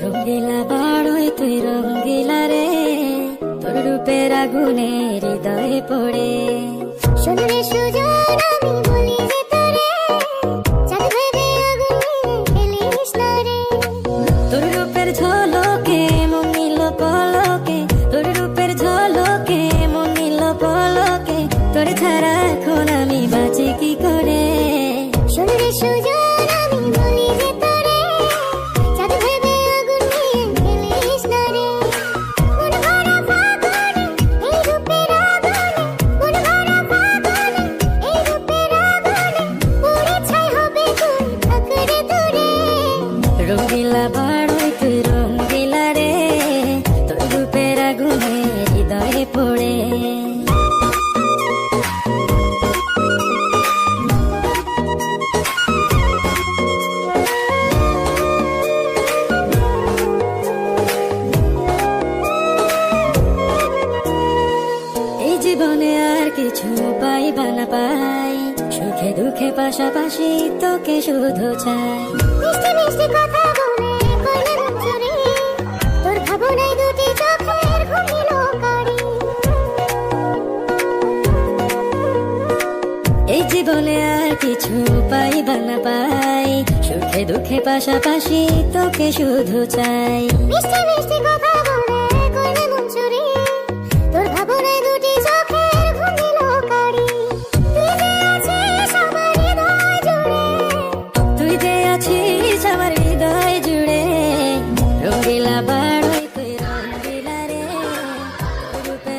রঙ্গিলা বাড়ই তুই রঙ্গিলা রে, তোর রূপের আগুনে হৃদয়ে পড়ে। শোনরে সুজন আমি বলি যে তোরে, চাঁদ ভেবে আগুন নিয়ে খেলিস না রে। তোর রূপের ঝলকে মন নিল পলকে, তোর রূপের ঝলকে মন নিল পলকে, তোর ছাড়া এখন আমি বাঁচি কি করে। শোনরে সুজন আমি বলি যে তোরে, চাঁদ ভেবে আগুন নিয়ে খেলিস না রে। মন ভরা ফাগুনে এই রূপের আগুনে, মন ভরা ফাগুনে এই রূপের আগুনে, পুড়ে ছাই হবে তুই থাক রে দূরে। রঙ্গিলা বাড়ই তুই রঙ্গিলা রে, তোর রূপের আগুনে হৃদয়ে পড়ে। এই জীবনে আর কিছু পাইবা না পাই, সুখে দুঃখে পাশাপাশি তোকে শুধু চাই। মিষ্টি মিষ্টি কথা বলে করলে মন চুরি, তোর ভাবনায় দুটি চোখের ঘুমিল কারি। এই জীবনে আর কিছু পাইবা না পাই, সুখে দুঃখে পাশাপাশি তোকে শুধু চাই। মিষ্টি মিষ্টি কথা